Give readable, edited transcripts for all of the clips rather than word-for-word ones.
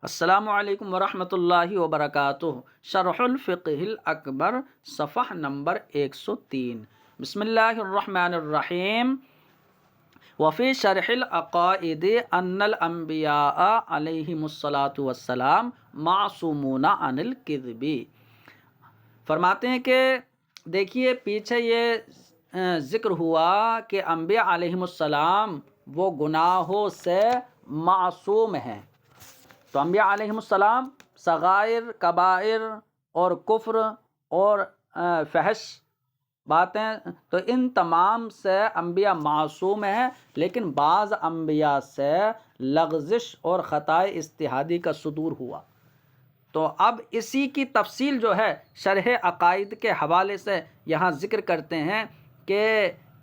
السلام علیکم ورحمۃ اللہ وبرکاتہ۔ شرح الفقہ الاکبر صفحہ نمبر 103۔ بسم اللہ الرحمن الرحیم۔ وفی شرح العقائد ان الانبیاء علیہم الصلاۃ والسلام معصومون عن الکذب۔ فرماتے ہیں کہ دیکھیے پیچھے یہ ذکر ہوا کہ انبیاء علیہم السلام وہ گناہوں سے معصوم ہیں۔ تو انبیاء علیہم السلام صغائر، کبائر اور کفر اور فحش باتیں، تو ان تمام سے انبیاء معصوم ہیں، لیکن بعض انبیاء سے لغزش اور خطائے اجتہادی کا صدور ہوا۔ تو اب اسی کی تفصیل جو ہے شرح عقائد کے حوالے سے یہاں ذکر کرتے ہیں کہ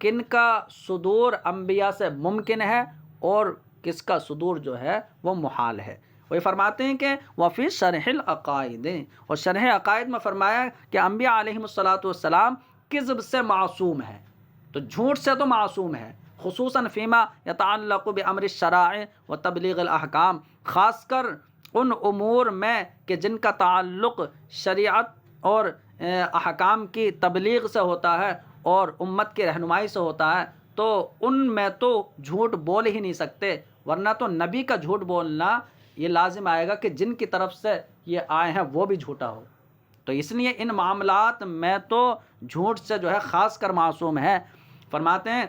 کن کا صدور انبیاء سے ممکن ہے اور کس کا صدور جو ہے وہ محال ہے۔ وہ فرماتے ہیں کہ وفی شرح العقائد، اور شرح عقائد میں فرمایا کہ انبیاء علیہم الصلاۃ والسلام کذب سے معصوم ہیں، تو جھوٹ سے تو معصوم ہے، خصوصاً فیما یتعلق بامر الشرائع و تبلیغ الاحکام، خاص کر ان امور میں کہ جن کا تعلق شریعت اور احکام کی تبلیغ سے ہوتا ہے اور امت کی رہنمائی سے ہوتا ہے، تو ان میں تو جھوٹ بول ہی نہیں سکتے، ورنہ تو نبی کا جھوٹ بولنا یہ لازم آئے گا کہ جن کی طرف سے یہ آئے ہیں وہ بھی جھوٹا ہو۔ تو اس لیے ان معاملات میں تو جھوٹ سے جو ہے خاص کر معصوم ہے۔ فرماتے ہیں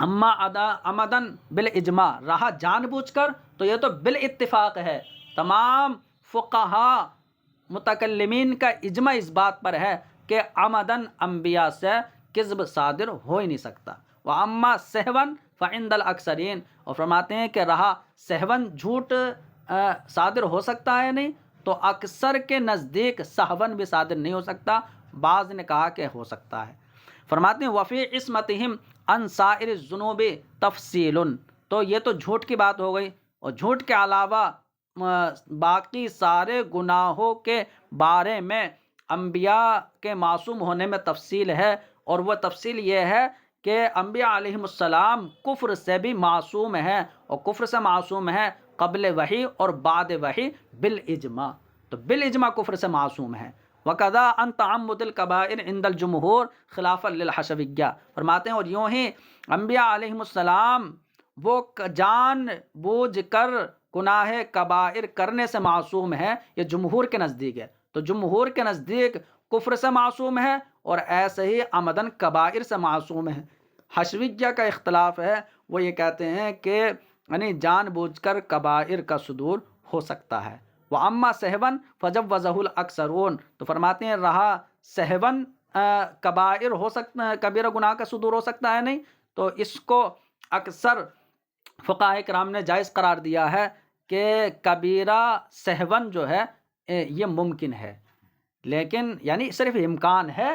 اما عمدن بالاجماع، رہا جان بوجھ کر تو یہ تو بالاتفاق ہے، تمام فقہا متکلمین کا اجماع اس بات پر ہے کہ عمدن انبیاء سے کذب صادر ہو ہی نہیں سکتا۔ واما سہون فعند الاکثرین، اور فرماتے ہیں کہ رہا سہون جھوٹ صادر ہو سکتا ہے نہیں، تو اکثر کے نزدیک سہون بھی صادر نہیں ہو سکتا، بعض نے کہا کہ ہو سکتا ہے۔ فرماتے ہیں وفی عصمتہم عن سائر الذنوب تفصیل، تو یہ تو جھوٹ کی بات ہو گئی، اور جھوٹ کے علاوہ باقی سارے گناہوں کے بارے میں انبیاء کے معصوم ہونے میں تفصیل ہے، اور وہ تفصیل یہ ہے کہ انبیاء علیہم السلام کفر سے بھی معصوم ہیں، اور کفر سے معصوم ہیں قبل وحی اور بعد وحی بالاجماع، تو بالاجماع کفر سے معصوم ہیں۔ وقضا ان تعمد الکبائر عند الجمہور خلافا للحشویہ، فرماتے ہیں اور یوں ہی انبیاء علیہم السلام وہ جان بوجھ کر گناہ کبائر کرنے سے معصوم ہے، یہ جمہور کے نزدیک ہے، تو جمہور کے نزدیک کفر سے معصوم ہے اور ایسے ہی عمدن کبائر سے معصوم ہے۔ حشویہ کا اختلاف ہے، وہ یہ کہتے ہیں کہ یعنی جان بوجھ کر کبائر کا صدور ہو سکتا ہے۔ وَأَمَّا سَهْوًا فَجَوَّزَهُ الْأَكْثَرُونَ، تو فرماتے ہیں رہا سہون کبائر ہو سکتا ہے، کبیرہ گناہ کا صدور ہو سکتا ہے نہیں، تو اس کو اکثر فقہاء کرام نے جائز قرار دیا ہے کہ کبیرہ سہون جو ہے یہ ممکن ہے، لیکن یعنی صرف امکان ہے،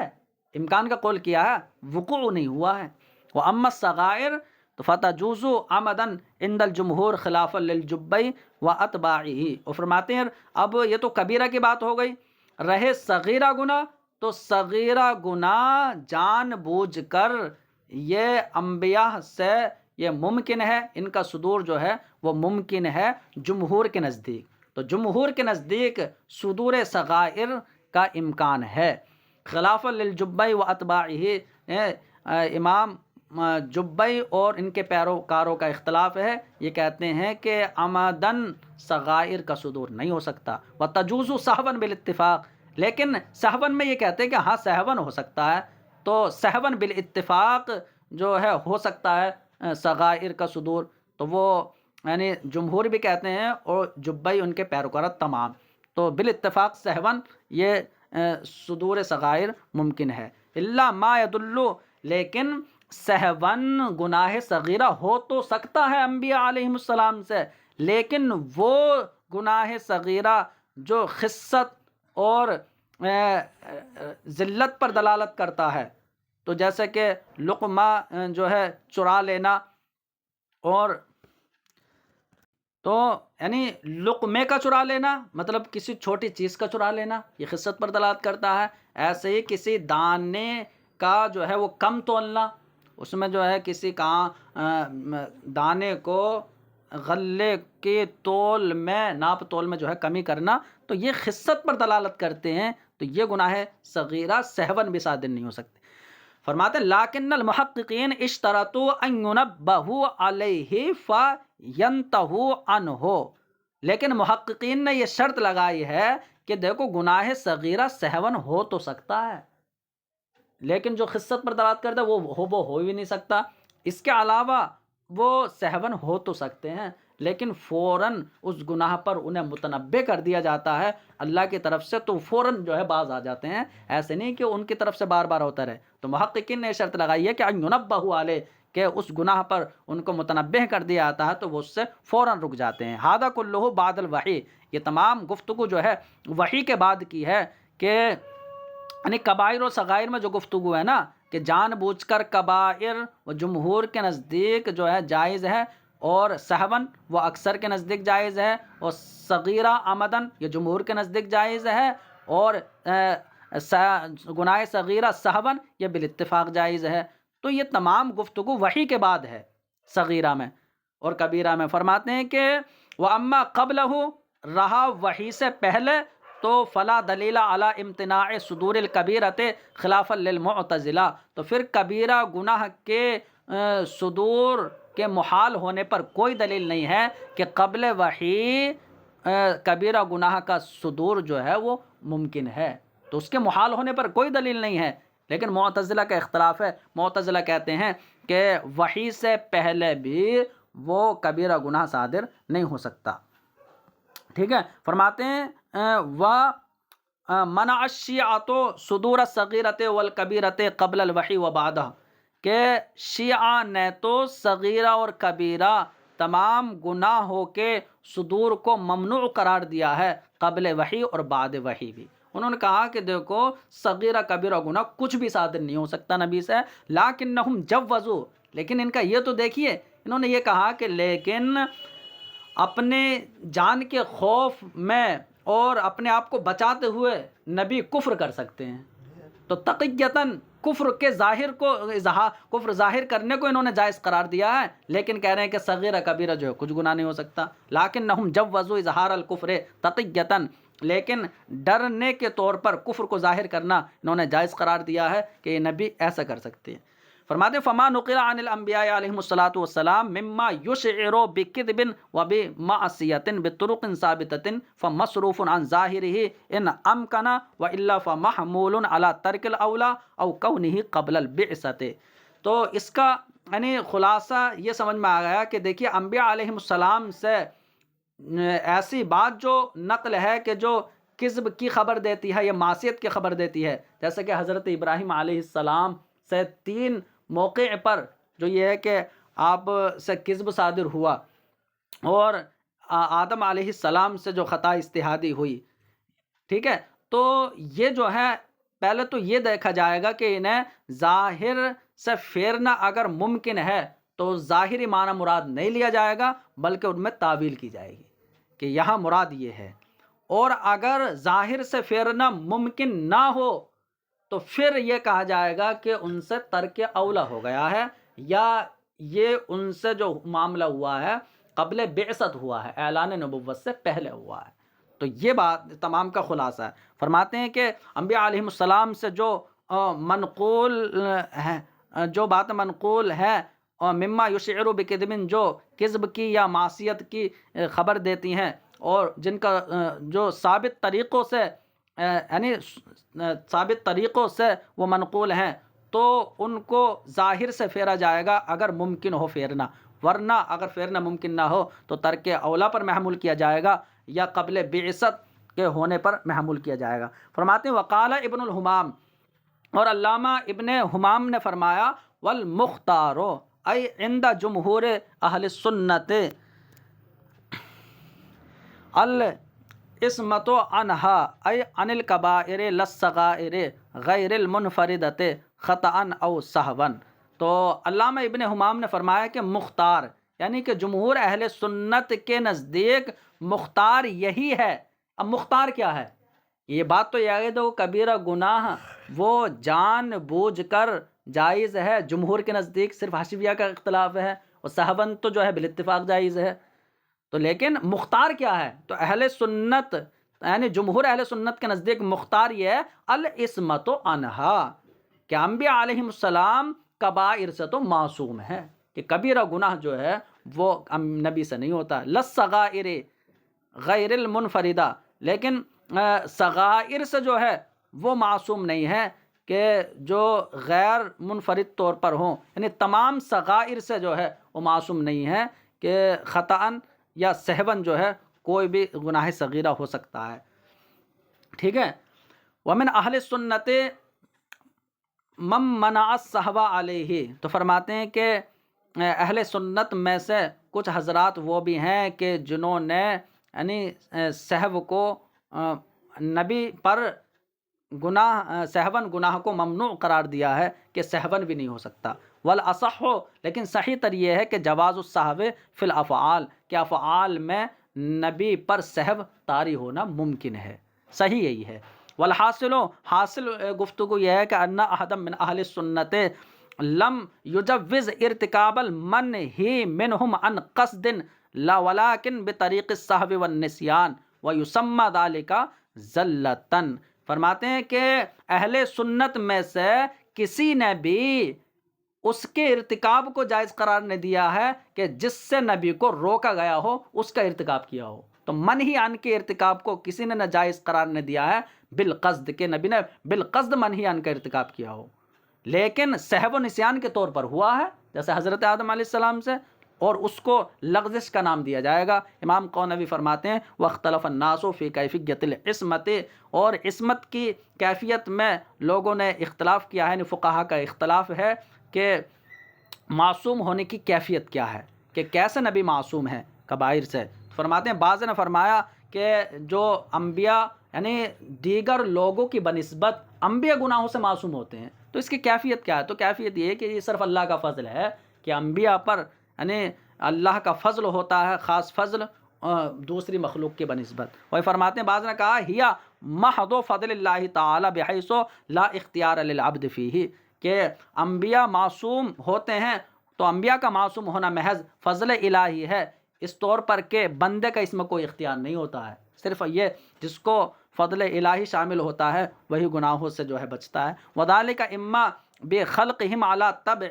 امکان کا قول کیا ہے، وقوع نہیں ہوا ہے۔ وَأَمَّا الصَّغَائِرُ تو فتجوز عمدن عند الجمہور خلافا للجبی واتباعہ، اور فرماتے ہیں اب یہ تو کبیرہ کی بات ہو گئی، رہے صغیرہ گناہ، تو صغیرہ گناہ جان بوجھ کر یہ انبیاء سے یہ ممکن ہے، ان کا صدور جو ہے وہ ممکن ہے جمہور کے نزدیک، تو جمہور کے نزدیک صدور صغائر کا امکان ہے۔ خلافا للجبی واتباعہ، امام جبئی اور ان کے پیروکاروں کا اختلاف ہے، یہ کہتے ہیں کہ عمدن صغائر کا صدور نہیں ہو سکتا۔ وتجوز سہون بالاتفاق، لیکن سہون میں یہ کہتے ہیں کہ ہاں سہون ہو سکتا ہے، تو سہون بالاتفاق جو ہے ہو سکتا ہے صغائر کا صدور، تو وہ یعنی جمہور بھی کہتے ہیں اور جبئی ان کے پیروکار تمام، تو بالاتفاق سہون یہ صدور صغائر ممکن ہے۔ الا ما یدل، لیکن سہون گناہ صغیرہ ہو تو سکتا ہے انبیاء علیہم السلام سے، لیکن وہ گناہ صغیرہ جو خست اور ذلت پر دلالت کرتا ہے، تو جیسے کہ لقمہ جو ہے چرا لینا، اور تو یعنی لقمے کا چرا لینا مطلب کسی چھوٹی چیز کا چرا لینا، یہ خست پر دلالت کرتا ہے۔ ایسے ہی کسی دانے کا جو ہے وہ کم تولنا، اس میں جو ہے کسی دانے کو غلے کے تول میں ناپ تول میں جو ہے کمی کرنا، تو یہ خست پر دلالت کرتے ہیں، تو یہ گناہ صغیرہ سہون بھی صادر نہیں ہو سکتے۔ فرماتے ہیں لیکن المحققین اشترطوا ان ينبهوا علیہ فینتہوا عنہ، لیکن محققین نے یہ شرط لگائی ہے کہ دیکھو گناہ صغیرہ سہون ہو تو سکتا ہے، لیکن جو خست پر دلالت کرتا ہے وہ ہو ہی نہیں سکتا۔ اس کے علاوہ وہ سہون ہو تو سکتے ہیں، لیکن فوراً اس گناہ پر انہیں متنبہ کر دیا جاتا ہے اللہ کی طرف سے، تو فوراً جو ہے باز آ جاتے ہیں، ایسے نہیں کہ ان کی طرف سے بار بار ہوتا رہے۔ تو محققین نے شرط لگائی ہے کہ ان ينبهوا علیہ، کہ اس گناہ پر ان کو متنبہ کر دیا جاتا ہے تو وہ اس سے فوراً رک جاتے ہیں۔ ھذا کلہ بعد الوحی، یہ تمام گفتگو جو ہے وحی کے بعد کی ہے، کہ یعنی کبائر و صغائر میں جو گفتگو ہے نا، کہ جان بوجھ کر کبائر و جمہور کے نزدیک جو ہے جائز ہے، اور سہون وہ اکثر کے نزدیک جائز ہے، اور صغیرہ عمدن یہ جمہور کے نزدیک جائز ہے، اور گناہ صغیرہ سہون یہ بالاتفاق جائز ہے۔ تو یہ تمام گفتگو وحی کے بعد ہے صغیرہ میں اور کبیرہ میں۔ فرماتے ہیں کہ وَأَمَّا قَبْلَهُ، رہا وحی سے پہلے تو فلا دلیل علی امتناع صدور الکبیرۃ خلافا للمعتزلہ، تو پھر کبیرہ گناہ کے صدور کے محال ہونے پر کوئی دلیل نہیں ہے کہ قبل وحی کبیرہ گناہ کا صدور جو ہے وہ ممکن ہے، تو اس کے محال ہونے پر کوئی دلیل نہیں ہے۔ لیکن معتزلہ کا اختلاف ہے، معتزلہ کہتے ہیں کہ وحی سے پہلے بھی وہ کبیرہ گناہ صادر نہیں ہو سکتا۔ ٹھیک ہے، فرماتے ہیں وَمَنَعَ الشِّيَعَةُ صُدُورَ الصَّغِيرَةِ وَالْكَبِيرَةِ قَبْلَ الْوَحْيِ وَبَعْدَهُ، کہ شیعہ نے تو صغیرہ اور کبیرہ تمام گناہوں کے صدور کو ممنوع قرار دیا ہے، قبل وحی اور بعد وحی بھی۔ انہوں نے کہا کہ دیکھو صغیرہ کبیرہ گناہ کچھ بھی صادر نہیں ہو سکتا نبی سے، لیکنہم جوزوا، لیکن ان کا یہ تو دیکھیے، انہوں نے یہ کہا کہ لیکن اپنے جان کے خوف میں اور اپنے آپ کو بچاتے ہوئے نبی کفر کر سکتے ہیں، تو تقیتاً کفر کے ظاہر کو کفر ظاہر کرنے کو انہوں نے جائز قرار دیا ہے، لیکن کہہ رہے ہیں کہ صغیرہ کبیرہ جو ہے کچھ گناہ نہیں ہو سکتا۔ لیکنہم جوزوا اظہار الکفر تقیتاً، لیکن ڈرنے کے طور پر کفر کو ظاہر کرنا انہوں نے جائز قرار دیا ہے کہ یہ نبی ایسا کر سکتے ہیں۔ فرماتے ہیں فما نقل عن الانبیاء علیہم الصلاۃ والسلام مما یشعر بکذب وبمعصیۃ بطرق ثابتۃ فمصروف عن ظاہرہ ان امکن والا فمحمول علی ترک الاولی او کونہ قبل البعثۃ۔ تو اس کا یعنی خلاصہ یہ سمجھ میں آ گیا کہ دیکھیے انبیاء علیہم السلام سے ایسی بات جو نقل ہے کہ جو کذب کی خبر دیتی ہے یا معصیت کی خبر دیتی ہے، جیسے کہ حضرت ابراہیم علیہ السلام سے 3 موقع پر جو یہ ہے کہ آپ سے کذب صادر ہوا، اور آدم علیہ السلام سے جو خطا اجتہادی ہوئی، ٹھیک ہے، تو یہ جو ہے پہلے تو یہ دیکھا جائے گا کہ انہیں ظاہر سے پھیرنا اگر ممکن ہے تو ظاہری معنی مراد نہیں لیا جائے گا، بلکہ ان میں تعویل کی جائے گی کہ یہاں مراد یہ ہے، اور اگر ظاہر سے پھیرنا ممکن نہ ہو تو پھر یہ کہا جائے گا کہ ان سے ترک اولا ہو گیا ہے، یا یہ ان سے جو معاملہ ہوا ہے قبل بعثت ہوا ہے، اعلان نبوت سے پہلے ہوا ہے۔ تو یہ بات تمام کا خلاصہ ہے۔ فرماتے ہیں کہ انبیاء علیہ السلام سے جو منقول ہے، جو بات منقول ہے، اور مما یشعر بکذب، جو کذب کی یا معصیت کی خبر دیتی ہیں، اور جن کا جو ثابت طریقوں سے یعنی ثابت طریقوں سے وہ منقول ہیں، تو ان کو ظاہر سے پھیرا جائے گا اگر ممکن ہو پھیرنا، ورنہ اگر پھیرنا ممکن نہ ہو تو ترک اولا پر محمول کیا جائے گا یا قبل بعثت کے ہونے پر محمول کیا جائے گا۔ فرماتے ہیں وقال ابن الحمام، اور علامہ ابن حمام نے فرمایا والمختار ای عند جمہور اہل السنت العصمۃ عنہا ای عن الکبائر للصغائر غیر المنفردۃ خطأ او سہوا۔ تو علامہ ابن حمام نے فرمایا کہ مختار یعنی کہ جمہور اہل سنت کے نزدیک مختار یہی ہے۔ اب مختار کیا ہے؟ یہ بات تو یہ ہے کبیرہ گناہ وہ جان بوجھ کر جائز ہے، جمہور کے نزدیک صرف حاشیہ کا اختلاف ہے، اور سہون تو جو ہے بالاتفاق جائز ہے۔ تو لیکن مختار کیا ہے؟ تو اہل سنت یعنی جمہور اہل سنت کے نزدیک مختار یہ ہے العصمت عنہا، کہ انبیاء علیہ السلام کبائر سے تو معصوم ہے، کہ کبیرہ گناہ جو ہے وہ نبی سے نہیں ہوتا، للصغائر غیر المنفردہ، لیکن صغائر سے جو ہے وہ معصوم نہیں ہے کہ جو غیر منفرد طور پر ہوں، یعنی تمام صغائر سے جو ہے وہ معصوم نہیں ہے کہ خطاً یا سہون جو ہے کوئی بھی گناہ صغیرہ ہو سکتا ہے، ٹھیک ہے۔ ومن اہل السنت من منع السہو علیہ، تو فرماتے ہیں کہ اہل سنت میں سے کچھ حضرات وہ بھی ہیں کہ جنہوں نے یعنی سہو کو نبی پر گناہ سہون گناہ کو ممنوع قرار دیا ہے کہ سہون بھی نہیں ہو سکتا، والاصح، لیکن صحیح تر یہ ہے کہ جواز السہو فی الافعال، کہ افعال میں نبی پر سہو طاری ہونا ممکن ہے، صحیح یہی ہے۔ والحاصل، حاصل گفتگو یہ ہے کہ ان احد من اہل السنت لم یجوز ارتکاب المنہی منہم عن قصد لا ولکن بطریق السہو والنسیان ویسمى ذلك زلۃ، فرماتے ہیں کہ اہل سنت میں سے کسی نے بھی اس کے ارتکاب کو جائز قرار نہیں دیا ہے کہ جس سے نبی کو روکا گیا ہو اس کا ارتکاب کیا ہو، تو منہی عن کے ارتکاب کو کسی نے ناجائز قرار نہیں دیا ہے بالقصد، کہ نبی نے بالقصد منہی عن کا ارتکاب کیا ہو، لیکن سہو و نسیان کے طور پر ہوا ہے، جیسے حضرت آدم علیہ السلام سے، اور اس کو لغزش کا نام دیا جائے گا۔ امام قونوی فرماتے ہیں واختلف الناس فی کیفیت العصمت، اور عصمت کی کیفیت میں لوگوں نے اختلاف کیا ہے، یعنی فقہا کا اختلاف ہے کہ معصوم ہونے کی کیفیت کیا ہے، کہ کیسے نبی معصوم ہیں کبائر سے۔ فرماتے ہیں بعض نے فرمایا کہ جو انبیاء یعنی دیگر لوگوں کی بنسبت انبیاء گناہوں سے معصوم ہوتے ہیں، تو اس کی کیفیت کیا ہے؟ تو کیفیت یہ ہے کہ یہ صرف اللہ کا فضل ہے کہ انبیاء پر یعنی اللہ کا فضل ہوتا ہے، خاص فضل دوسری مخلوق کی بنسبت۔ وہی فرماتے ہیں بعض نے کہا ہیا محض فضل اللہ تعالی بحیث لا اختیار للعبد فیہ، کہ انبیاء معصوم ہوتے ہیں تو انبیاء کا معصوم ہونا محض فضل الہی ہے، اس طور پر کہ بندے کا اس میں کوئی اختیار نہیں ہوتا ہے، صرف یہ جس کو فضل الہی شامل ہوتا ہے وہی گناہوں سے جو ہے بچتا ہے۔ وذالک اما بخلقہم علی طبع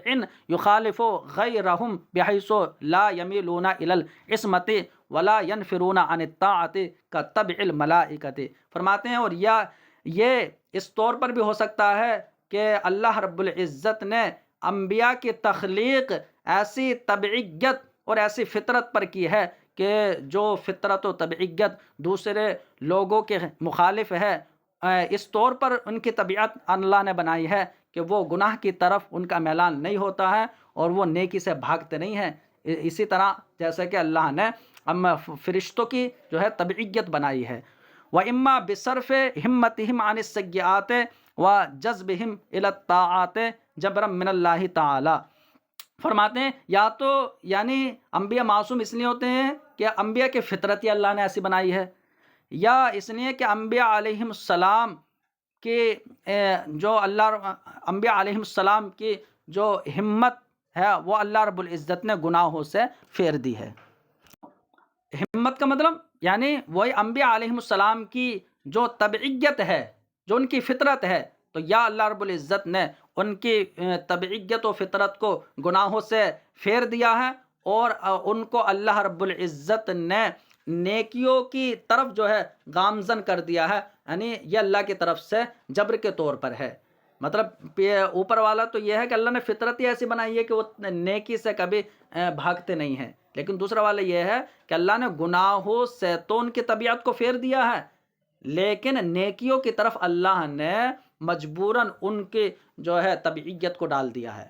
یخالف غیرہم بحیث لا یمیلون الی العصمت ولا ینفرون عن الطاعت کطبع الملائکۃ، فرماتے ہیں اور یہ اس طور پر بھی ہو سکتا ہے کہ اللہ رب العزت نے انبیاء کی تخلیق ایسی طبعیت اور ایسی فطرت پر کی ہے کہ جو فطرت و طبعیت دوسرے لوگوں کے مخالف ہے، اس طور پر ان کی طبیعت اللہ نے بنائی ہے کہ وہ گناہ کی طرف ان کا میلان نہیں ہوتا ہے اور وہ نیکی سے بھاگتے نہیں ہیں، اسی طرح جیسے کہ اللہ نے فرشتوں کی جو ہے طبعیت بنائی ہے۔ وَإِمَّا بِصَرْفِ ہِمَّتِهِمْ عَنِ السَّيِّئَاتِ وَجَذْبِهِمْ إِلَى الطَّاعَاتِ جَبْرًا مِّنَ اللَّهِ تَعَالَى، فرماتے ہیں یا تو یعنی انبیاء معصوم اس لیے ہوتے ہیں کہ انبیاء کی فطرت ہی اللہ نے ایسی بنائی ہے، یا اس لیے کہ انبیاء علیہم السلام کی انبیاء علیہم السلام کی جو ہمت ہے وہ اللہ رب العزت نے گناہوں سے پھیر دی ہے۔ ہمت کا مطلب یعنی وہی انبیاء علیہم السلام کی جو طبعیت ہے، جو ان کی فطرت ہے، تو یا اللہ رب العزت نے ان کی طبعیت و فطرت کو گناہوں سے پھیر دیا ہے، اور ان کو اللہ رب العزت نے نیکیوں کی طرف جو ہے گامزن کر دیا ہے، یعنی یہ اللہ کی طرف سے جبر کے طور پر ہے۔ مطلب اوپر والا تو یہ ہے کہ اللہ نے فطرت ہی ایسی بنائی ہے کہ وہ نیکی سے کبھی بھاگتے نہیں ہیں، لیکن دوسرا والا یہ ہے کہ اللہ نے گناہوں سے تو ان کی طبیعت کو پھیر دیا ہے، لیکن نیکیوں کی طرف اللہ نے مجبوراً ان کی جو ہے طبیعت کو ڈال دیا ہے۔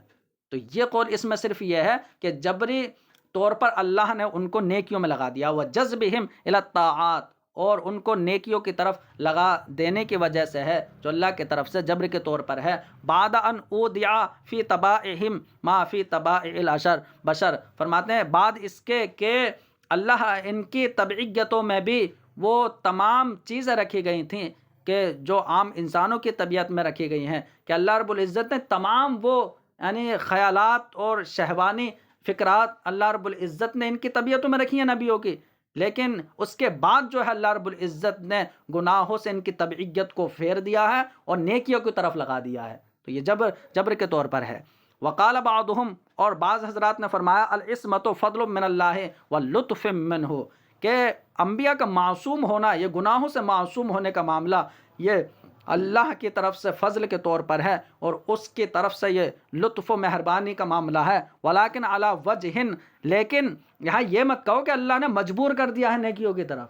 تو یہ قول اس میں صرف یہ ہے کہ جبری طور پر اللہ نے ان کو نیکیوں میں لگا دیا، وَجَذْبِهِمْ إِلَى الطَّاعَاتِ، اور ان کو نیکیوں کی طرف لگا دینے کی وجہ سے ہے جو اللہ کی طرف سے جبر کے طور پر ہے۔ بعد ان اودع فی طبائعہم ما فی طبائع البشر، فرماتے ہیں بعد اس کے کہ اللہ ان کی طبعیتوں میں بھی وہ تمام چیزیں رکھی گئی تھیں کہ جو عام انسانوں کی طبیعت میں رکھی گئی ہیں، کہ اللہ رب العزت نے تمام وہ یعنی خیالات اور شہوانی فکرات اللہ رب العزت نے ان کی طبیعتوں میں رکھی ہیں نبیوں کی، لیکن اس کے بعد جو ہے اللہ رب العزت نے گناہوں سے ان کی طبعیت کو پھیر دیا ہے اور نیکیوں کی طرف لگا دیا ہے، تو یہ جبر کے طور پر ہے۔ وقال بعضهم، اور بعض حضرات نے فرمایا العصمت فضل من اللہ واللطف منہ، کہ انبیاء کا معصوم ہونا، یہ گناہوں سے معصوم ہونے کا معاملہ، یہ اللہ کی طرف سے فضل کے طور پر ہے اور اس کی طرف سے یہ لطف و مہربانی کا معاملہ ہے۔ ولیکن علی وجہ، لیکن یہاں یہ مت کہو کہ اللہ نے مجبور کر دیا ہے نیکیوں کی طرف،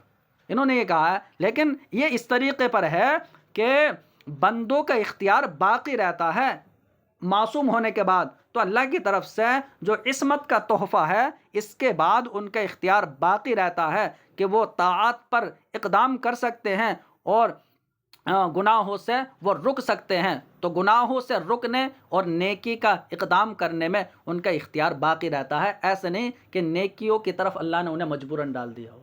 انہوں نے یہ کہا ہے، لیکن یہ اس طریقے پر ہے کہ بندوں کا اختیار باقی رہتا ہے معصوم ہونے کے بعد، تو اللہ کی طرف سے جو عصمت کا تحفہ ہے اس کے بعد ان کا اختیار باقی رہتا ہے کہ وہ طاعت پر اقدام کر سکتے ہیں اور گناہوں سے وہ رک سکتے ہیں، تو گناہوں سے رکنے اور نیکی کا اقدام کرنے میں ان کا اختیار باقی رہتا ہے، ایسے نہیں کہ نیکیوں کی طرف اللہ نے انہیں مجبوراً ڈال دیا ہو۔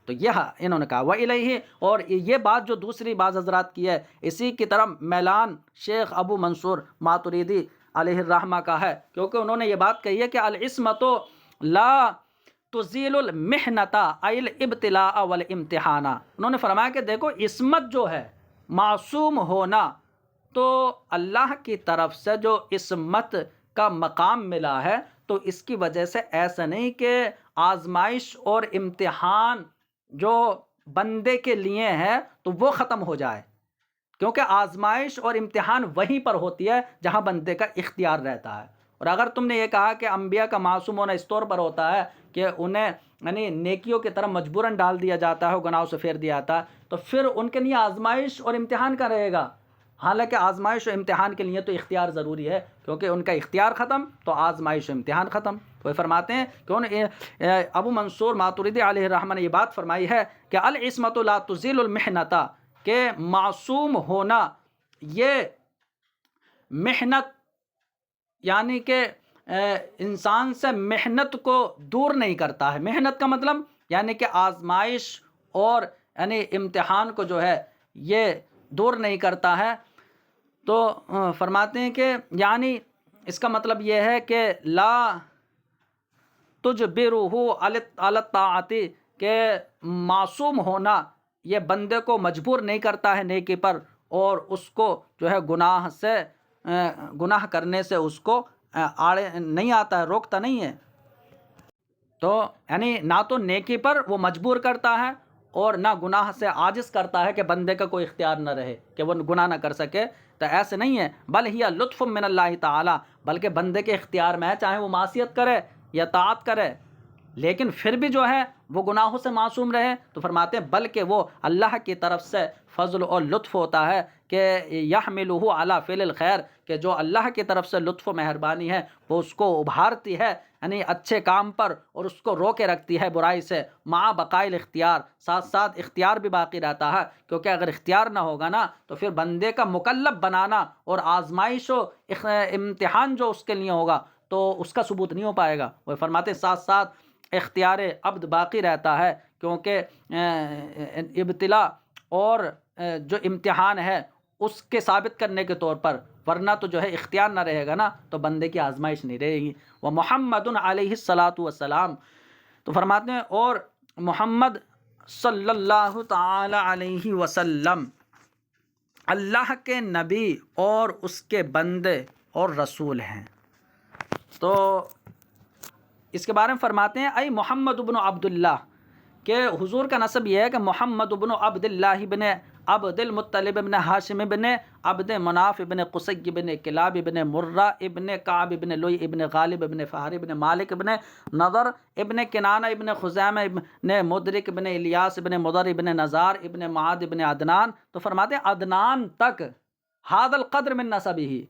تو یہ انہوں نے کہا وَإِلَيْهِ، اور یہ بات جو دوسری بعض حضرات کی ہے، اسی کی طرح میلان شیخ ابو منصور ماتریدی علیہ الرحمہ کا ہے، کیونکہ انہوں نے یہ بات کہی ہے کہ العصمت لا تزیل المحنۃ ای الابتلاء والامتحان، انہوں نے فرمایا کہ دیکھو عصمت جو ہے، معصوم ہونا، تو اللہ کی طرف سے جو عصمت کا مقام ملا ہے تو اس کی وجہ سے ایسا نہیں کہ آزمائش اور امتحان جو بندے کے لیے ہے تو وہ ختم ہو جائے، کیونکہ آزمائش اور امتحان وہیں پر ہوتی ہے جہاں بندے کا اختیار رہتا ہے۔ اور اگر تم نے یہ کہا کہ انبیاء کا معصوم ہونا اس طور پر ہوتا ہے کہ انہیں یعنی نیکیوں کی طرف مجبوراً ڈال دیا جاتا ہے، گناہوں سے پھیر دیا جاتا ہے، تو پھر ان کے لیے آزمائش اور امتحان کا رہے گا، حالانکہ آزمائش و امتحان کے لیے تو اختیار ضروری ہے، کیونکہ ان کا اختیار ختم تو آزمائش و امتحان ختم۔ وہ فرماتے ہیں کہ ابو منصور ماتریدی علیہ الرحمہ نے یہ بات فرمائی ہے کہ العصمت لا تزیل المحنۃ، کہ معصوم ہونا یہ محنت یعنی کہ انسان سے محنت کو دور نہیں کرتا ہے۔ محنت کا مطلب یعنی کہ آزمائش اور یعنی امتحان کو جو ہے یہ دور نہیں کرتا ہے۔ تو فرماتے ہیں کہ یعنی اس کا مطلب یہ ہے کہ لا تجبرہ علی الطاعۃ، کہ معصوم ہونا یہ بندے کو مجبور نہیں کرتا ہے نیکی پر، اور اس کو جو ہے گناہ کرنے سے اس کو آڑے نہیں آتا ہے، روکتا نہیں ہے۔ تو یعنی نہ تو نیکی پر وہ مجبور کرتا ہے اور نہ گناہ سے عاجز کرتا ہے کہ بندے کا کوئی اختیار نہ رہے کہ وہ گناہ نہ کر سکے، تو ایسے نہیں ہے، بل ہی لطف من اللہ تعالی، بلکہ بندے کے اختیار میں ہے، چاہے وہ معصیت کرے یا طاعت کرے لیکن پھر بھی جو ہے وہ گناہوں سے معصوم رہے۔ تو فرماتے ہیں بلکہ وہ اللہ کی طرف سے فضل اور لطف ہوتا ہے کہ یحملہ علی فعل الخیر، کہ جو اللہ کی طرف سے لطف و مہربانی ہے وہ اس کو ابھارتی ہے یعنی اچھے کام پر، اور اس کو روکے رکھتی ہے برائی سے، مع بقائل اختیار، ساتھ ساتھ اختیار بھی باقی رہتا ہے، کیونکہ اگر اختیار نہ ہوگا نا تو پھر بندے کا مکلف بنانا اور آزمائش و امتحان جو اس کے لیے ہوگا تو اس کا ثبوت نہیں ہو پائے گا۔ وہ فرماتے ہیں ساتھ ساتھ اختیار عبد باقی رہتا ہے، کیونکہ ابتلا اور جو امتحان ہے اس کے ثابت کرنے کے طور پر، ورنہ تو جو ہے اختیار نہ رہے گا نا تو بندے کی آزمائش نہیں رہے گی۔ وہ محمد علیہ الصلاۃ والسلام، تو فرماتے ہیں اور محمد صلی اللہ تعالی علیہ وسلم اللہ کے نبی اور اس کے بندے اور رسول ہیں۔ تو اس کے بارے میں فرماتے ہیں اے محمد بن عبداللہ، کہ حضور کا نسب یہ ہے کہ محمد بن عبداللہ بن عبد المطلب بن ہاشم بن عبد مناف بن قصی بن کلاب بن مرہ ابن کعب بن لوی بن غالب بن فہر بن مالک بن نضر ابن کنانہ ابن خزیمہ ابن مدرک بن الیاس بن مضر بن نزار ابن معاد بن عدنان۔ تو فرماتے ہیں عدنان تک ھذا القدر من نسبہ،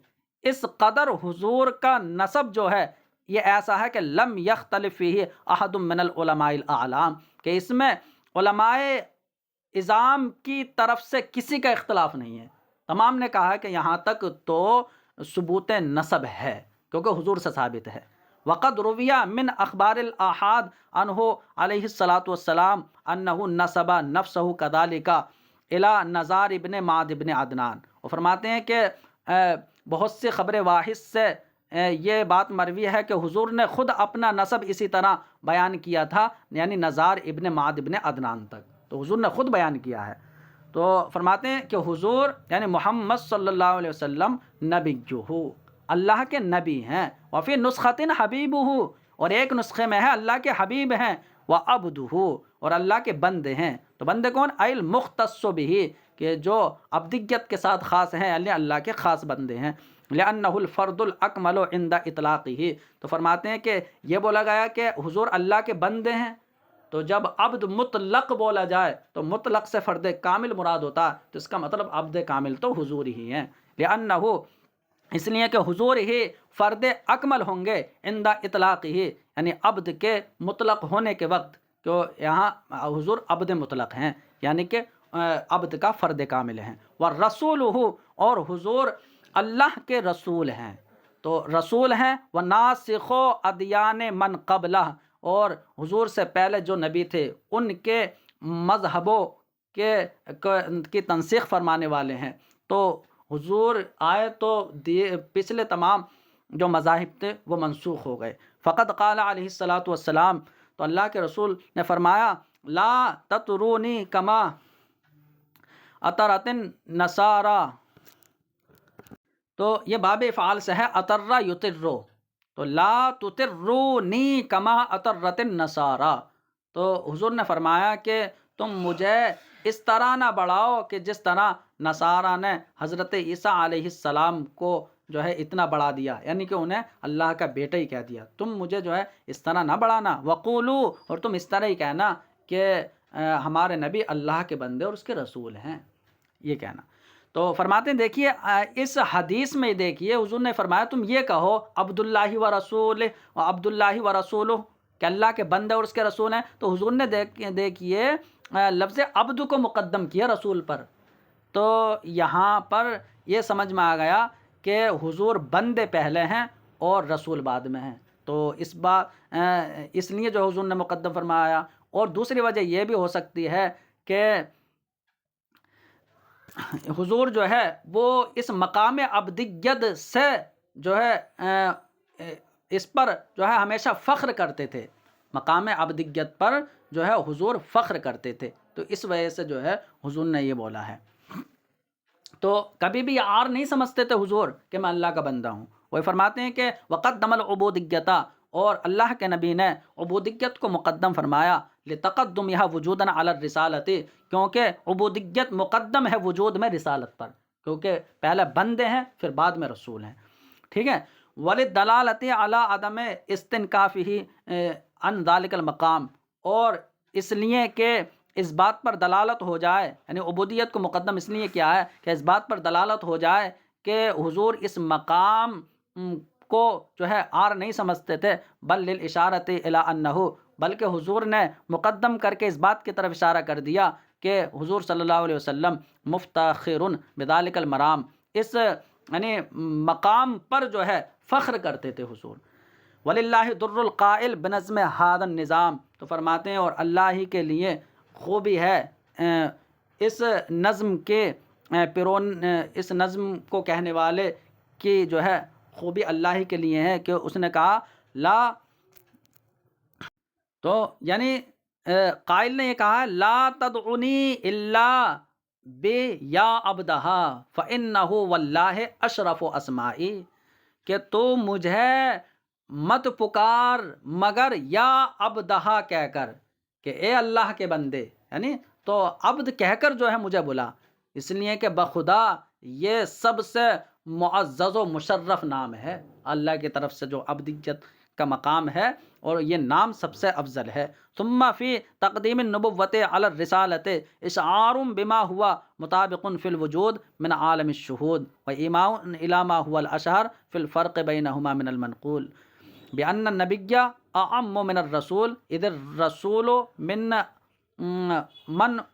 اس قدر حضور کا نسب جو ہے یہ ایسا ہے کہ لم یختلف فیہ احد من العلماء الاعلام، کہ اس میں علماء اعظام کی طرف سے کسی کا اختلاف نہیں ہے، تمام نے کہا کہ یہاں تک تو ثبوت نسب ہے کیونکہ حضور سے ثابت ہے۔ وقد روی من اخبار الاحاد عنہ علیہ الصلاۃ والسلام انہ نسب نفسہ کذالک الی نزار ابن معد ابن عدنان، وہ فرماتے ہیں کہ بہت سی خبر واحد سے یہ بات مروی ہے کہ حضور نے خود اپنا نسب اسی طرح بیان کیا تھا، یعنی نزار ابن معد ابن عدنان تک، تو حضور نے خود بیان کیا ہے۔ تو فرماتے ہیں کہ حضور یعنی محمد صلی اللہ علیہ وسلم نبی جو اللہ کے نبی ہیں، وفی نسخۃ حبیبہ، اور ایک نسخے میں ہے اللہ کے حبیب ہیں، وعبدہ، اور اللہ کے بندے ہیں۔ تو بندے کون؟ المختص بہ، کہ جو عبدیت کے ساتھ خاص ہیں، یعنی اللہ کے خاص بندے ہیں۔ لأنہ الفرد الاکمل عند اطلاقہ، تو فرماتے ہیں کہ یہ بولا گیا کہ حضور اللہ کے بندے ہیں، تو جب عبد مطلق بولا جائے تو مطلق سے فرد کامل مراد ہوتا ہے، تو اس کا مطلب عبد کامل تو حضور ہی ہیں۔ لأنہ، اس لیے کہ حضور ہی فرد اکمل ہوں گے عند اطلاقہ، یعنی عبد کے مطلق ہونے کے وقت، کہ یہاں حضور عبد مطلق ہیں، یعنی کہ عبد کا فرد کامل ہیں۔ ورسولہ، اور حضور اللہ کے رسول ہیں، تو رسول ہیں۔ وناسخ ادیان من قبلہ، اور حضور سے پہلے جو نبی تھے ان کے مذہبوں کی تنسیخ فرمانے والے ہیں۔ تو حضور آئے تو پچھلے تمام جو مذاہب تھے وہ منسوخ ہو گئے۔ فقد قال علیہ الصلاۃ والسلام، تو اللہ کے رسول نے فرمایا، لا تطرونی کما اطرت النصارى، تو یہ باب افعال سے ہے، اطر یطرو، تو لا تطرونی کما اطرت النصارى، تو حضور نے فرمایا کہ تم مجھے اس طرح نہ بڑھاؤ کہ جس طرح نصارہ نے حضرت عیسیٰ علیہ السلام کو جو ہے اتنا بڑھا دیا، یعنی کہ انہیں اللہ کا بیٹا ہی کہہ دیا، تم مجھے جو ہے اس طرح نہ بڑھانا۔ وقولو، اور تم اس طرح ہی کہنا کہ ہمارے نبی اللہ کے بندے اور اس کے رسول ہیں، یہ کہنا۔ تو فرماتے ہیں دیکھیے اس حدیث میں دیکھیے حضور نے فرمایا تم یہ کہو عبداللہ و رسول و عبداللہ و رسولہ، کہ اللہ کے بندے اور اس کے رسول ہیں، تو حضور نے دیکھیے لفظ عبد کو مقدم کیا رسول پر، تو یہاں پر یہ سمجھ میں آ گیا کہ حضور بندے پہلے ہیں اور رسول بعد میں ہیں، تو اس لیے جو حضور نے مقدم فرمایا۔ اور دوسری وجہ یہ بھی ہو سکتی ہے کہ حضور جو ہے وہ اس مقام عبدیت سے جو ہے اس پر جو ہے ہمیشہ فخر کرتے تھے، مقام عبدیت پر جو ہے حضور فخر کرتے تھے، تو اس وجہ سے جو ہے حضور نے یہ بولا ہے۔ تو کبھی بھی یہ عار نہیں سمجھتے تھے حضور کہ میں اللہ کا بندہ ہوں۔ وہ فرماتے ہیں کہ وقدم العبودیۃ، اور اللہ کے نبی نے عبودیت کو مقدم فرمایا، لتقدمها وجودا علی الرسالۃ، کیونکہ عبودیت مقدم ہے وجود میں رسالت پر، کیونکہ پہلے بندے ہیں پھر بعد میں رسول ہیں، ٹھیک ہے۔ وللدلالۃ علی عدم استنکافہ عن ذلک المقام، اور اس لیے کہ اس بات پر دلالت ہو جائے، یعنی عبودیت کو مقدم اس لیے کیا ہے کہ اس بات پر دلالت ہو جائے کہ حضور اس مقام کو جو ہے عار نہیں سمجھتے تھے، بل للاشارۃ الی انہ، بلکہ حضور نے مقدم کر کے اس بات کی طرف اشارہ کر دیا کہ حضور صلی اللہ علیہ وسلم مفتخر بذلک المرام، اس یعنی مقام پر جو ہے فخر کرتے تھے حضور۔ وللہ در القائل بنظم ھذا النظام، تو فرماتے ہیں اور اللہ ہی کے لیے خوبی ہے اس نظم کے اس نظم کو کہنے والے کی جو ہے خوبی اللہ ہی کے لیے ہے کہ اس نے کہا لا، تو یعنی قائل نے یہ کہا لا تدعنی الا یا عبدہا فانہ واللہ اشرف اسمائی، کہ تو مجھے مت پکار مگر یا عبدہا کہہ کر، کہ اے اللہ کے بندے، یعنی تو عبد کہہ کر جو ہے مجھے بلا، اس لیے کہ بخدا یہ سب سے معزز و مشرف نام ہے، اللہ کی طرف سے جو عبدیت کا مقام ہے اور یہ نام سب سے افضل ہے۔ ثم فی تقدیم النبوۃ علی الرسالۃ اشعار بما ہوا مطابق فی الوجود من عالم الشہود و ایماء الی ما ہوا الاشہر فی الفرق بینہما من المنقول بان النبی اعم من الرسول اذ الرسول من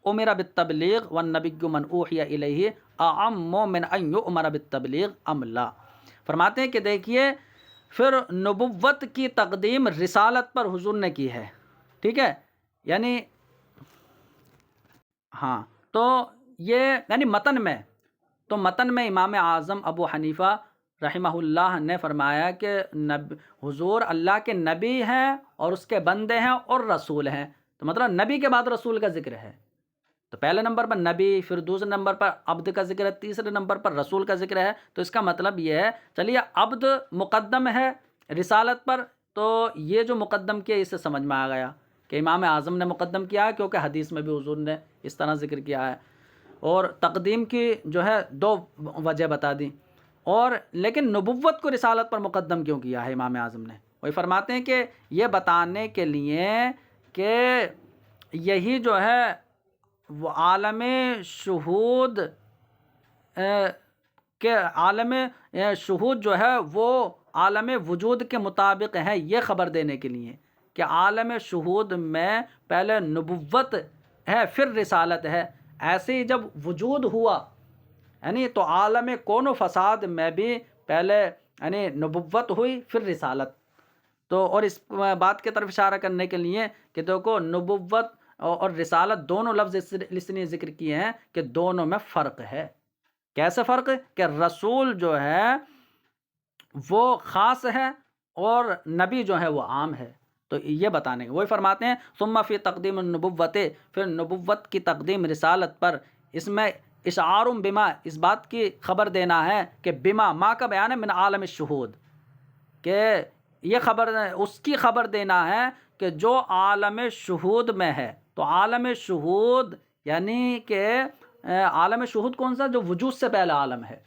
امر بالتبلیغ والنبی من اوحی الیہ اعم من ان یؤمر بالتبلیغ ام لا۔ فرماتے ہیں کہ دیکھیے پھر نبوت کی تقدیم رسالت پر حضور نے کی ہے، ٹھیک ہے، یعنی ہاں، تو یہ یعنی متن میں امام اعظم ابو حنیفہ رحمہ نے فرمایا کہ حضور اللہ کے نبی ہیں اور اس کے بندے ہیں اور رسول ہیں، تو مطلب نبی کے بعد رسول کا ذکر ہے، تو پہلے نمبر پر نبی، پھر دوسرے نمبر پر عبد کا ذکر ہے، تیسرے نمبر پر رسول کا ذکر ہے، تو اس کا مطلب یہ ہے چلیے عبد مقدم ہے رسالت پر، تو یہ جو مقدم کیا اس سے سمجھ میں آ گیا کہ امام اعظم نے مقدم کیا ہے، کیونکہ حدیث میں بھی حضور نے اس طرح ذکر کیا ہے، اور تقدیم کی جو ہے دو وجہ بتا دی، اور لیکن نبوت کو رسالت پر مقدم کیوں کیا ہے امام اعظم نے؟ وہی فرماتے ہیں کہ یہ بتانے کے لیے کہ یہی جو ہے وہ عالم شہود کہ عالم شہود جو ہے وہ عالم وجود کے مطابق ہے، یہ خبر دینے کے لیے کہ عالم شہود میں پہلے نبوت ہے پھر رسالت ہے، ایسے ہی جب وجود ہوا یعنی تو عالم کون و فساد میں بھی پہلے یعنی نبوت ہوئی پھر رسالت، تو اور اس بات کی طرف اشارہ کرنے کے لیے کہ دیکھو نبوت اور رسالت دونوں لفظ اس لیے ذکر کیے ہیں کہ دونوں میں فرق ہے۔ کیسے فرق؟ کہ رسول جو ہے وہ خاص ہے اور نبی جو ہے وہ عام ہے، تو یہ بتانے وہی فرماتے ہیں ثم فی تقدیم النبوت، پھر نبوت کی تقدیم رسالت پر، اس میں اشعار بما، اس بات کی خبر دینا ہے کہ بما ما کا بیان ہے من عالم الشہود، کہ یہ خبر اس کی خبر دینا ہے کہ جو عالم شہود میں ہے، تو عالم شہود یعنی کہ عالم شہود کون سا؟ جو وجود سے پہلے عالم ہے،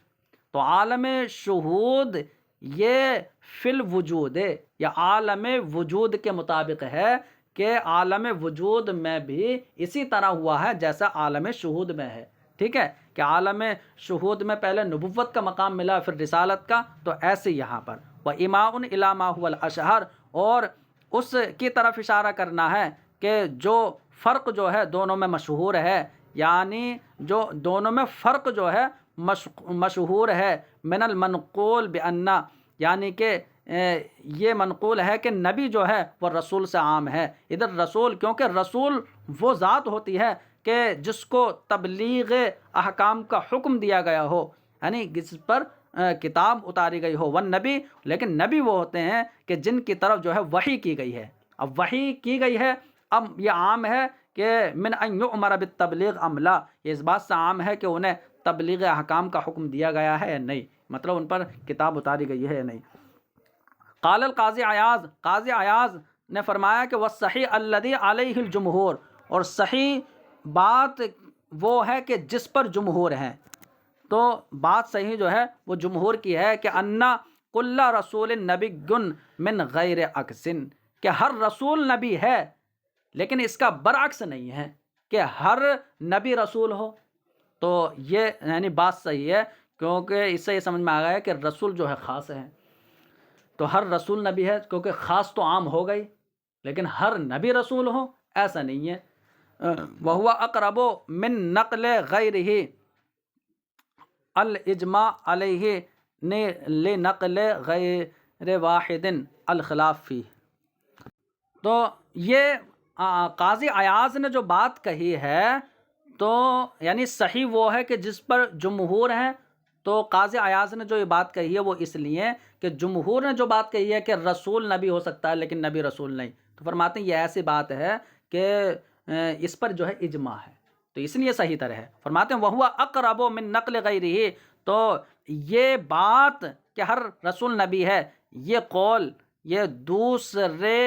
تو عالم شہود یہ فی الوجود ہے یا عالم وجود کے مطابق ہے کہ عالم وجود میں بھی اسی طرح ہوا ہے جیسا عالم شہود میں ہے، ٹھیک ہے، کہ عالم شہود میں پہلے نبوت کا مقام ملا پھر رسالت کا، تو ایسے یہاں پر وَإِمَاءٌ إِلَى مَا هُوَ الْأَشْهَرُ، اور اس کی طرف اشارہ کرنا ہے کہ جو فرق جو ہے دونوں میں مشہور ہے، یعنی جو دونوں میں فرق جو ہے مشہور ہے، من المنقول بأن، یعنی کہ یہ منقول ہے کہ نبی جو ہے وہ رسول سے عام ہے، ادھر رسول کیونکہ رسول وہ ذات ہوتی ہے کہ جس کو تبلیغ احکام کا حکم دیا گیا ہو، یعنی جس پر کتاب اتاری گئی ہو، والنبی، لیکن نبی وہ ہوتے ہیں کہ جن کی طرف جو ہے وحی کی گئی ہے، اب وحی کی گئی ہے، اب یہ عام ہے کہ من ان یؤمر بالتبلیغ ام لا، یہ اس بات سے عام ہے کہ انہیں تبلیغ احکام کا حکم دیا گیا ہے یا نہیں، مطلب ان پر کتاب اتاری گئی ہے یا نہیں۔ قال القاضی عیاض، قاضی عیاض نے فرمایا کہ والصحیح الذی علیہ الجمہور، اور صحیح بات وہ ہے کہ جس پر جمہور ہیں، تو بات صحیح جو ہے وہ جمہور کی ہے کہ انا کل رسول نبی من غیر عکسن، کہ ہر رسول نبی ہے لیکن اس کا برعکس نہیں ہے کہ ہر نبی رسول ہو، تو یہ یعنی بات صحیح ہے، کیونکہ اس سے یہ سمجھ میں آ گیا کہ رسول جو ہے خاص ہے، تو ہر رسول نبی ہے، کیونکہ خاص تو عام ہو گئی لیکن ہر نبی رسول ہو ایسا نہیں ہے۔ وَهُوَ أَقْرَبُ مِن نَقْلِ غَيْرِهِ الاجماع علیہ لنقل غیر واحد الخلاف فی، تو یہ قاضی عیاض نے جو بات کہی ہے تو یعنی صحیح وہ ہے کہ جس پر جمہور ہیں، تو قاضی عیاض نے جو یہ بات کہی ہے وہ اس لیے کہ جمہور نے جو بات کہی ہے کہ رسول نبی ہو سکتا ہے لیکن نبی رسول نہیں، تو فرماتے ہیں یہ ایسی بات ہے کہ اس پر جو ہے اجماع ہے، تو اس لیے صحیح طرح ہے۔ فرماتے ہیں وَهُوَ أَقْرَبُ مِن نَقْلِ غَيْرِهِ، تو یہ بات کہ ہر رسول نبی ہے، یہ قول یہ دوسرے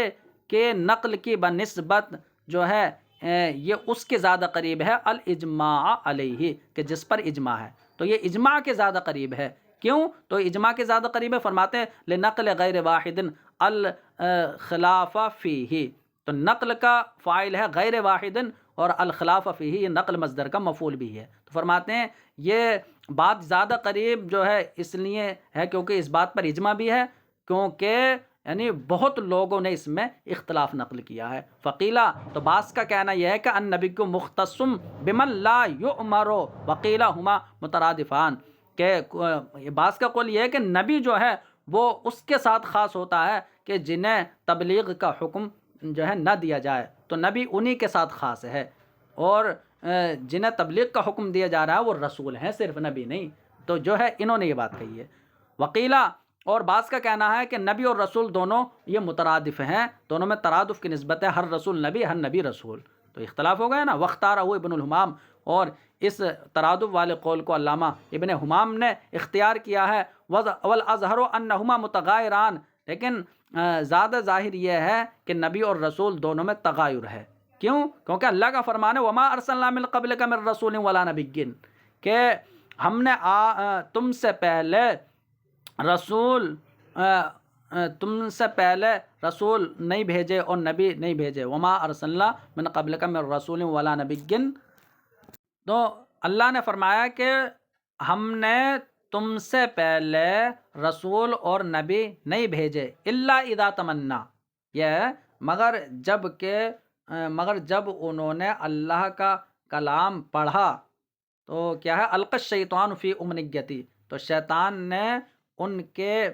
کے نقل کی بنسبت جو ہے یہ اس کے زیادہ قریب ہے الاجماع علیہ، کہ جس پر اجماع ہے، تو یہ اجماع کے زیادہ قریب ہے۔ کیوں؟ تو اجماع کے زیادہ قریب ہے، فرماتے ہیں لنقل غیر واحد الخلاف فیہ، تو نقل کا فاعل ہے غیر واحد اور الخلاف فیہ یہ نقل مصدر کا مفعول بھی ہے، تو فرماتے ہیں یہ بات زیادہ قریب جو ہے اس لیے ہے کیونکہ اس بات پر اجماع بھی ہے، کیونکہ یعنی بہت لوگوں نے اس میں اختلاف نقل کیا ہے۔ فقیلا، تو بعض کا کہنا یہ ہے کہ النبی کو مختصم بمن لا یؤمر، وقیلا ہما مترادفان، کہ بعض کا قول یہ ہے کہ نبی جو ہے وہ اس کے ساتھ خاص ہوتا ہے کہ جنہیں تبلیغ کا حکم جو ہے نہ دیا جائے، تو نبی انہی کے ساتھ خاص ہے، اور جنہیں تبلیغ کا حکم دیا جا رہا ہے وہ رسول ہیں، صرف نبی نہیں، تو جو ہے انہوں نے یہ بات کہی ہے۔ وقیلا، اور بعض کا کہنا ہے کہ نبی اور رسول دونوں یہ مترادف ہیں، دونوں میں ترادف کی نسبت ہے، ہر رسول نبی، ہر نبی رسول، تو اختلاف ہو گیا نا۔ واختارہ ابن الحمام، اور اس ترادف والے قول کو علامہ ابن حمام نے اختیار کیا ہے۔ والاظہر انہما متغائران، لیکن زیادہ ظاہر یہ ہے کہ نبی اور رسول دونوں میں تغایر ہے۔ کیوں؟ کیونکہ اللہ کا فرمان ہے وما ارسلنا من قبلک من رسول ولا نبی، کہ ہم نے تم سے پہلے رسول نہیں بھیجے اور نبی نہیں بھیجے۔ وما ارسلنا من قبلک من رسول ولا نبی، تو اللہ نے فرمایا کہ ہم نے تم سے پہلے رسول اور نبی نہیں بھیجے، الا اذا تمنا، یہ مگر جب انہوں نے اللہ کا کلام پڑھا تو کیا ہے، القى الشیطان فی امنیتی، تو شیطان نے ان کے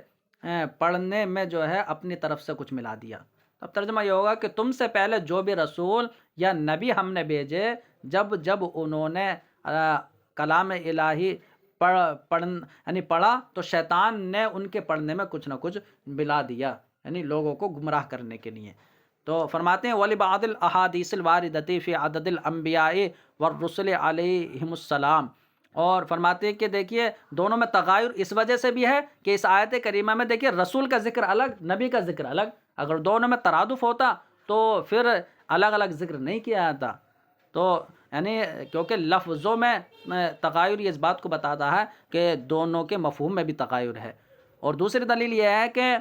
پڑھنے میں جو ہے اپنی طرف سے کچھ ملا دیا۔ اب ترجمہ یہ ہوگا کہ تم سے پہلے جو بھی رسول یا نبی ہم نے بھیجے، جب انہوں نے کلام الہی پڑھا تو شیطان نے ان کے پڑھنے میں کچھ نہ کچھ ملا دیا، یعنی لوگوں کو گمراہ کرنے کے لیے۔ تو فرماتے ہیں وَلِبَعْضِ الْأَحَادِيثِ الْوَارِدَةِ فِي عَدَدِ الْأَنْبِيَاءِ وَالرُّسُلِ عَلَيْهِمُ السَّلَامُ، اور فرماتے ہیں کہ دیکھیے دونوں میں تغایر اس وجہ سے بھی ہے کہ اس آیت کریمہ میں دیکھیے رسول کا ذکر الگ، نبی کا ذکر الگ، اگر دونوں میں ترادف ہوتا تو پھر الگ الگ ذکر نہیں کیا جاتا۔ تو یعنی کیونکہ لفظوں میں تغایر یہ اس بات کو بتاتا ہے کہ دونوں کے مفہوم میں بھی تغایر ہے۔ اور دوسری دلیل یہ ہے کہ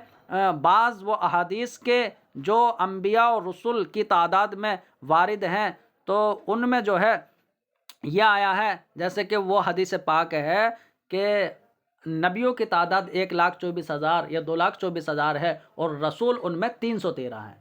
بعض وہ احادیث کے جو انبیاء اور رسول کی تعداد میں وارد ہیں تو ان میں جو ہے یہ آیا ہے، جیسے کہ وہ حدیث پاک ہے کہ نبیوں کی تعداد 1,24,000 یا 2,24,000 ہے اور رسول ان میں 313 ہیں،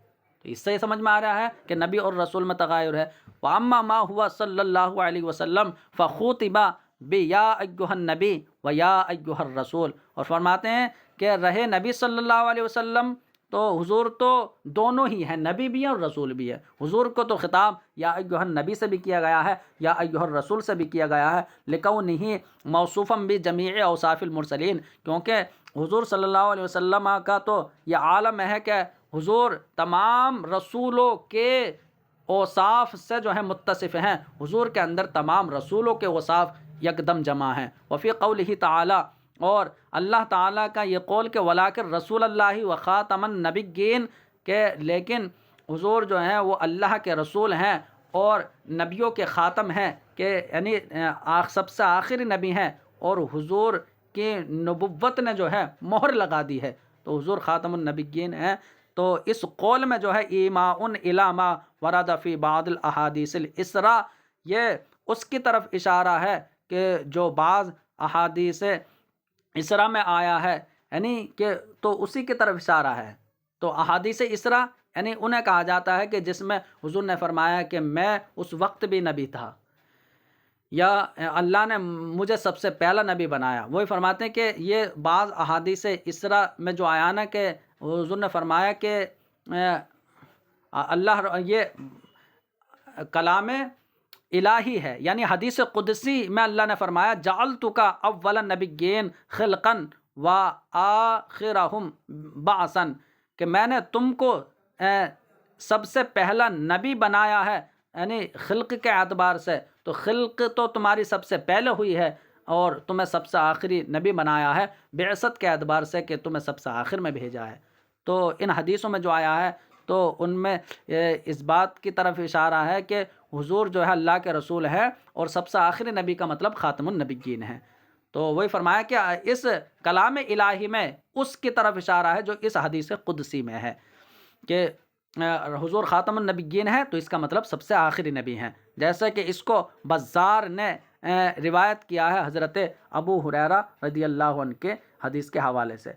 تو اس سے سمجھ میں آ رہا ہے کہ نبی اور رسول میں تغایر ہے۔ وَأَمَّا مَا هُوَ صلی اللہ علیہ وسلم فَخُوطِبَ بِيَا أَيُّهَا النَّبِي وَيَا أَيُّهَا الرَّسُولُ، اور فرماتے ہیں کہ رہے نبی صلی اللہ علیہ وسلم تو حضور تو دونوں ہی ہیں، نبی بھی ہیں اور رسول بھی ہے۔ حضور کو تو خطاب یا ایھا النبی سے بھی کیا گیا ہے یا ایھا الرسول سے بھی کیا گیا ہے، لکونہ موصوفا بجمیع اوصاف المرسلین، کیونکہ حضور صلی اللہ علیہ وسلم کا تو یہ عالم ہے کہ حضور تمام رسولوں کے اوصاف سے جو ہے متصف ہیں، حضور کے اندر تمام رسولوں کے اوصاف یکدم جمع ہیں۔ وفی قولہ تعالی، اور اللہ تعالیٰ کا یہ قول کہ ولاکن رسول اللہ و خاتم النبیین، کہ لیکن حضور جو ہیں وہ اللہ کے رسول ہیں اور نبیوں کے خاتم ہیں، کہ یعنی سب سے آخری نبی ہیں، اور حضور کی نبوت نے جو ہے مہر لگا دی ہے، تو حضور خاتم النبیین ہیں۔ تو اس قول میں جو ہے ایماء الی ما ورد فی بعض الاحادیث الاسراء، یہ اس کی طرف اشارہ ہے کہ جو بعض احادیث اسراء میں آیا ہے، یعنی کہ تو اسی کی طرف اشارہ ہے۔ تو احادیث اسراء یعنی انہیں کہا جاتا ہے کہ جس میں حضور نے فرمایا کہ میں اس وقت بھی نبی تھا، یا اللہ نے مجھے سب سے پہلا نبی بنایا۔ وہی فرماتے ہیں کہ یہ بعض احادیث اسراء میں جو آیا نا کہ حضور نے فرمایا کہ اللہ یہ کلام الہی ہے، یعنی حدیث قدسی میں اللہ نے فرمایا جعلتک اول نبیین خلقا و آخرہم بعثا، کہ میں نے تم کو سب سے پہلا نبی بنایا ہے، یعنی خلق کے اعتبار سے تو خلق تو تمہاری سب سے پہلے ہوئی ہے، اور تمہیں سب سے آخری نبی بنایا ہے بعثت کے اعتبار سے کہ تمہیں سب سے آخر میں بھیجا ہے۔ تو ان حدیثوں میں جو آیا ہے تو ان میں اس بات کی طرف اشارہ ہے کہ حضور جو ہے اللہ کے رسول ہے، اور سب سے آخری نبی کا مطلب خاتم النبیین ہے۔ تو وہی فرمایا کہ اس کلام الہی میں اس کی طرف اشارہ ہے جو اس حدیث قدسی میں ہے کہ حضور خاتم النبیین ہے، تو اس کا مطلب سب سے آخری نبی ہیں، جیسا کہ اس کو بزار نے روایت کیا ہے حضرت ابو ہریرہ رضی اللہ عنہ کے حدیث کے حوالے سے۔